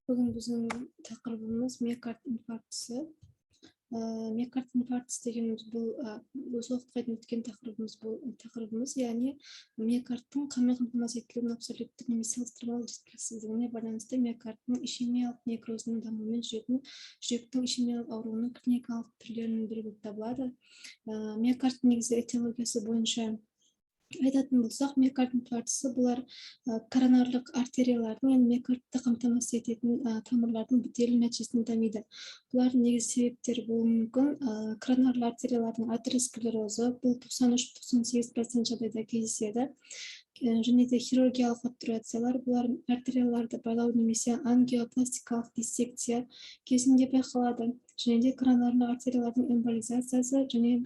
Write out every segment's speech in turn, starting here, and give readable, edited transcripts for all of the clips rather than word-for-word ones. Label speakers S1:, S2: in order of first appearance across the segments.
S1: Бүгін біздің тақырыбымыз миокард инфарктісі. Миокард инфарктісі дегеніміз бұл осы уақытқа дейін өткен тақырыбымыз, яғни миокардтың қанмен қамтамасыз етілуінің абсолюттік немесе салыстырмалы жеткіліксіздігіне байланысты миокардтың ишемиялық некрозының дамуымен жүректің ишемиялық ауруының клиникалық түрлерінің бірі болып табылады. Миокардтың негізгі этиологиясы бойынша айтатын болсақ, миокард инфарктісі бұлар коронарлық артериялардың, яғни миокардты қамтамасыз ететін тамырлардың бітелу нәтижесінде дамиды. Бұлардың негізгі себептері болуы мүмкін. Коронарлы артериялардың атеросклерозы, бұл 93-98% жағдайда кездеседі. Және де хирургиялық операциялар, бұлар артерияларды байлау немесе ангиопластикалық диссекция кезінде байқалады. Және де коронарлы артериялардың эмболизациясы және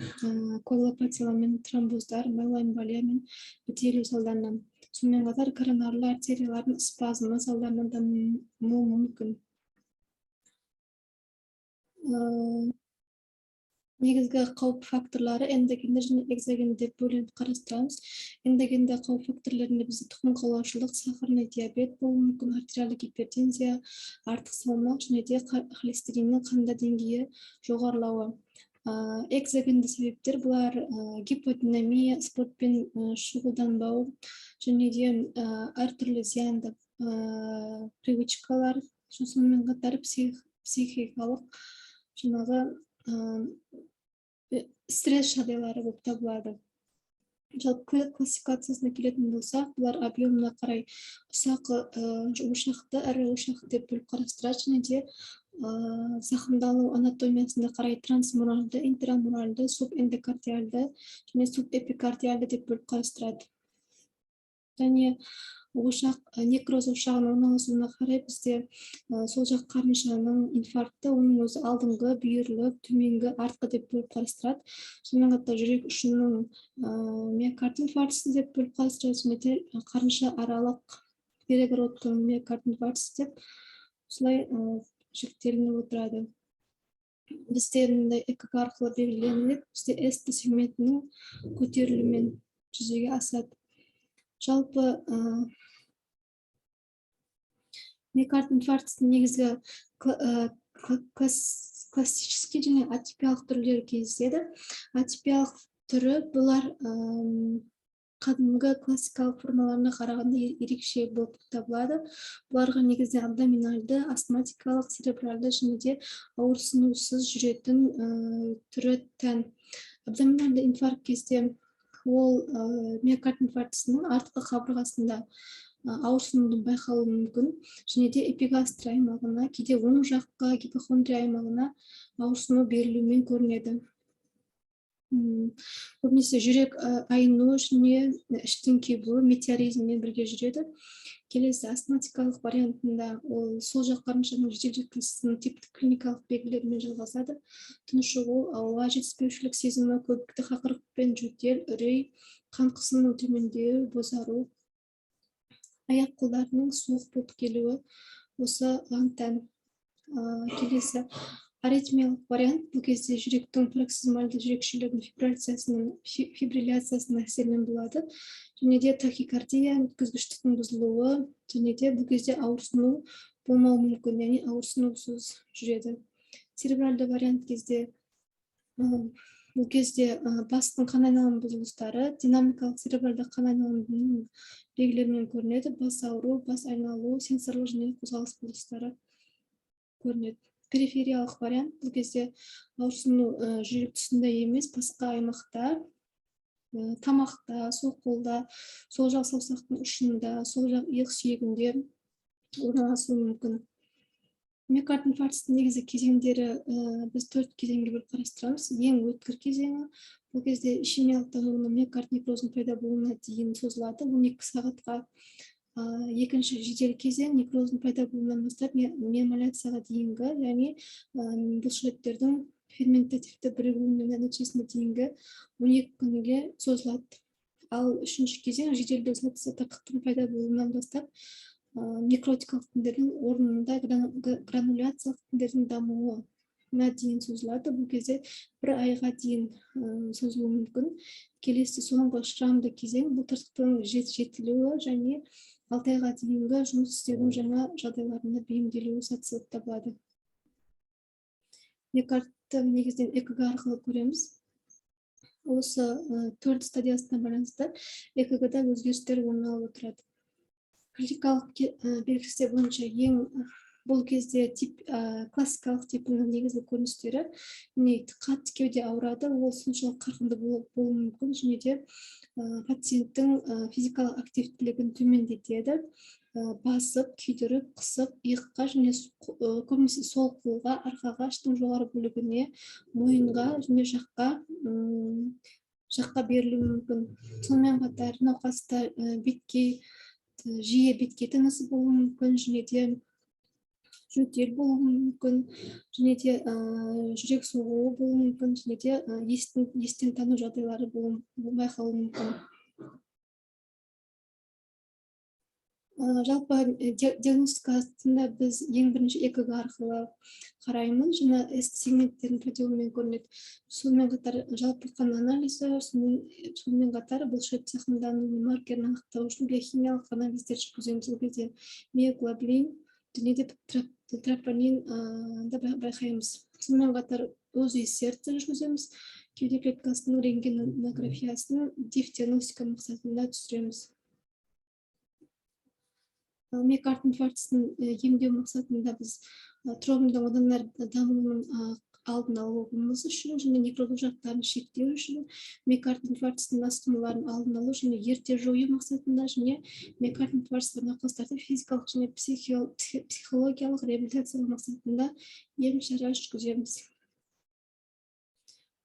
S1: коагуляциялар мен тромбоздар, миелоэмболия мен бітелу салдарынан. Сонымен қатар коронарлы артериялардың спазмы салдарынан дамуы мүмкін. Негізгі қауіп факторлары эндогенді және экзогенді деп бөлініп қарастырамыз. Эндогенді қауіп факторларында бізде тұқым қуалаушылық, сахарный диабет болуы мүмкін, артериалды гипертензия, артық салмақ және де холестериннің қанда деңгейі жоғарылауы. Экзогенді себептер бұлар гиподинамия, спортпен шұғылданбау және де әртүрлі зиянды привычкалар, сонымен қатар психикалық жаңағы стресс жағдайлары болып табылады. Жалпы классификациясына келетін болсақ, бұлар объемына қарай ұсақ ошақты, ірі ошақты деп бөліп қарастырады, және де зақымдалу анатомиясына қарай трансмуральды, интрамуральды, субэндокардиальды және субэпикардиальды деп бөліп қарастырады. Және некроз ошағының орналасуына қарай бізде сол жақ қарыншаның инфаркты, оның өзі алдыңғы, бүйірлік, төменгі, артқы деп бөліп қарастырады. Сонымен қатар жүрек ұшының миокард инфарктісі деп бөліп қарастырады, және де қарынша аралық перегородканың миокард инфарктісі деп осылай жіктелініп отырады. Бізде ЭКГ арқылы белгіленіп, бізде ST сегментінің көтерілуімен жүзеге асады. Жалпы миокард инфарктісінің негізгі классический және атипиялық түрлері кездеседі. Атипиялық түрі бұлар қадымғы классикалық формаларына қарағанда ерекше болып табылады. Бұларға негізде абдоминальды, астматикалық, церебральды және де ауырсынусыз жүретін түрі тән. Абдоминальды инфаркт кезде ол миокард инфарктісінің артқы қабырғасында ауырсынудың байқалуы мүмкін, және де эпигастр аймағына, кейде оң жаққа гипохондрия аймағына ауырсыну берілуімен көрінеді. Көбінесе жүрек айну және іштің кебуі метеоризммен бірге жүреді. Келесі астматикалық вариантында ол сол жақ қарыншаның жедел жеткіліксіздігінің типтік клиникалық белгілерімен жалғасады. тұншығу, ауа жетіспеушілік сезімі, көбікті қақырық пен жөтел, үрей, қан қысымының төмендеуі, бозару, аяқ қолдарының суық болып келуі осыған тән. Келесі аритмиялық вариант, бұл кезде жүректің пароксизмальды жүрекшелердің фибрилляциясының әсерінен болады, және де тахикардия, өткізгіштіктің бұзылуы, және де бұл кезде ауырсыну болмауы мүмкін, яғни ауырсынусыз жүреді. Церебральды вариант кезде бұл кезде бастың қан айналым бұзылыстары, динамикалық церебральды қан айналымының белгілерімен көрінеді. Бас ауыру, бас айналу, сенсорлық және қозғалыс бұзылыстары көрінеді. Перифериялық вариант, бұл кезде ауырсыну жүрек тұсында емес, басқа аймақта, тамақта, сол қолда, сол жақ саусақтың ұшында, сол жақ иық сүйегінде орналасуы мүмкін. Миокард инфарктісінің негізгі кезеңдері біз 4 кезеңге бөліп қарастырамыз. Ең өткір кезеңі, бұл кезде ишемиялық дамуының миокард некрозының пайда болуына дейін созылады. 12 сағатқа. Екінші жедел кезең некрозның пайда болуынан бастап миомаляцияға дейінгі, яғни бұлшықеттердің ферментативті бірігуінің нәтижесіне дейінгі 12 күнге созылады. Ал үшінші кезең жедел дозасы тақырыптың пайда болуынан бастап некротикалық тіндердің орнында грануляциялық тіндердің дамуы дейін созылады. Бұл кезде 1 айға дейін созылуы мүмкін. Келесі соңғы шырамды кезең бұл тыртықтың жетілуі және 6 айға дейінгі жұмыс істеудің жаңа жағдайларына бейімделуі сатысы болып табылады. Мекартты негізінен ЭКГ арқылы көреміз. Осы 4 стадиясына байланысты ЭКГ-да өзгерістер орын алып отырады. Клиникалық белгілері бойынша бұл кезде классикалық типінің негізгі көріністері қатты кеуде ауырады, ол соншалық қарқынды болуы мүмкін, және де пациенттің физикалық активтілігін төмендетеді, басып, күйдіріп, қысып, иыққа және көбінесе сол қолға, арқаға, іштің жоғары бөлігіне, мойынға және жаққа берілуі мүмкін. Сонымен қатар науқаста жиі бетке тынысы болуы мүмкін, және де жөтел болуы мүмкін, және де жүрек соғуы болуы мүмкін, және де естен тану жағдайлары байқалуы мүмкін. Жалпы диагностикасында біз ең бірінші ЭКГ арқылы қараймыз, және сегменттердің проделуымен көрінеді. Сонымен қатар жалпы қан анализі, сонымен қатар бұлшық зақымдануының маркерін анықтау үшін биохимиялық анализдер жүргіземіз. Ол кезде миоглобин, және де тропонин байқаймыз. Сонымен қатар УЗИ сердце жүргіземіз, кеуде клеткасының рентгенографиясын диагностика мақсатында түсіреміз. Миокард инфарктісін емдеу мақсатында біз тромбдың одан әрі дамуының алдын алуымыз үшін және некроз ошақтарын шектеу үшін, миокард инфарктісінің асқынуларын алдын алу және ерте жою мақсатында, және миокард инфаркті науқастарды физикалық және психологиялық реабилитациялау мақсатында ем шара жүргіземіз.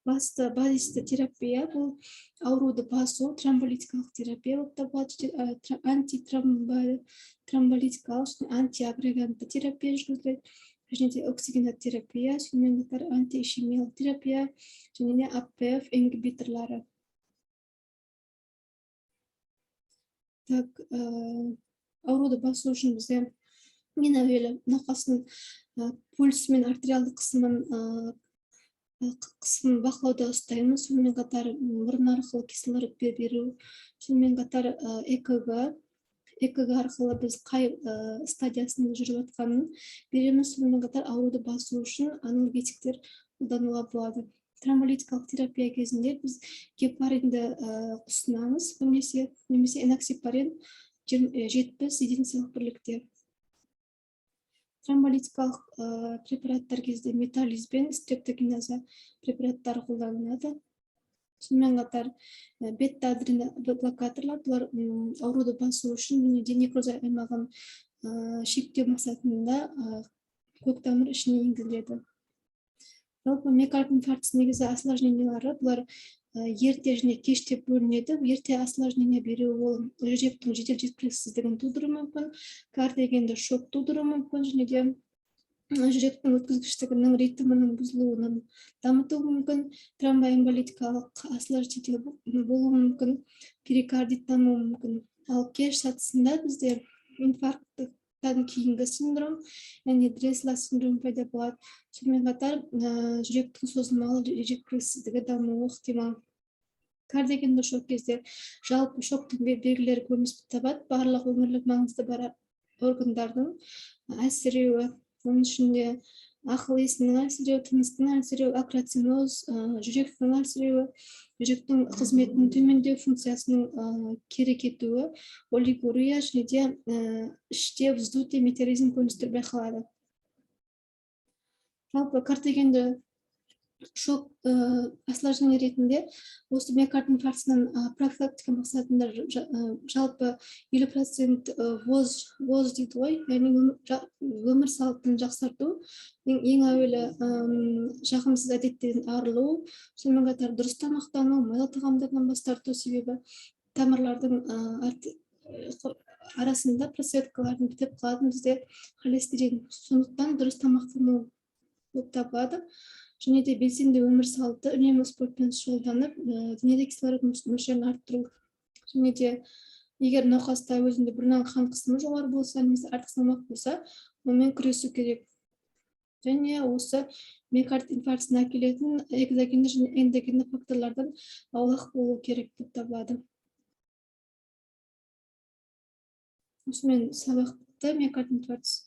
S1: Басты базисті терапия бұл ауруды басу, тромболитикалық терапия болып табылады, антитромболитикалық және антиагрегантты терапия жүргізіледі, және де оксигенотерапия, сонымен қатар антиишемиялық терапия, және де АПФ ингибиторлары. Ауруды басу үшін бізде ең әуелі науқастың пульсі мен артериалды қысымын бақылауда ұстаймыз, сонымен қатар мұрын арқылы кислород беру, сонымен қатар ЭКГ арқылы біз қай стадиясында жүріп жатқанын береміз, сонымен қатар ауруды басу үшін анальгетиктер қолдануға болады. Тромболитикалық терапия кезінде біз гепаринді ұсынамыз, немесе эноксипарин 70 единицалық бірлікте. Тромболитикалық препараттар кезде металлиз бен стрептогеназа препараттары қолданылады. Сонымен қатар бета-адреноблокаторлар, бұлар ауруды басу үшін және некроз аймағын шектеу мақсатында көктамыр ішіне енгізіледі. Жалпы миокард инфарктісінің негізгі осложнениялары бұлар ерте және кеште бөлінеді. Ерте осложнение беру ол жүректің жедел жеткіліксіздігін тудыруы мүмкін, кардиогенді шок тудыруы мүмкін, және де жүректің өткізгіштігінің ритмінің бұзылуынан дамытуы мүмкін, тромбоэмболитикалық осложнение болуы мүмкін, перикардиттануы мүмкін. Ал кеш сатысында бізде инфаркттан кейінгі синдром, яғни Дресла синдром пайда болады. Сонымен қатар жүректің созылмалы жеткіліксіздігі дамуы ықтимал. Кардиогенді шок кезде жалпы шоктың белгілері көрініс табады, барлық өмірлік маңызды бар органдардың әлсіреуі, оның ішінде ақыл есінің әлсіреуі, тыныстың әлсіреуі, акрациноз, жүректің әлсіреуі, жүректің қызметінің төмендеу, функциясының кері кетуі, олигурия, және де іште вздутие, метеоризм көріністер байқалады. Жалпы кардиогенді шок осложнение ретінде осы миокард инфарктісінің профилактика мақсатында жалпы 50% ВОЗ дейді ғой, яғни өмір салтын жақсарту, ең әуелі жағымсыз әдеттерден арылу, сонымен қатар дұрыс тамақтану, майлы тағамдардан бас тарту, себебі тамырлардың арасында просветкалардың бітіп қалатын бізде холестерин, сондықтан дұрыс тамақтану болып табылады. Және де белсенді өмір салты, үнемі спортпен шұғылданып, денеде кислород мөлшерін арттыру. Және де егер науқаста өзінде бұрыннан қан қысымы жоғары болса, немесе артық салмақ болса, онымен күресу керек. Және осы миокард инфарктісіне әкелетін экзогенді және эндогенді факторлардан аулақ болу керек деп табылады. Осымен сабақ бітті. Миокард инфарктісі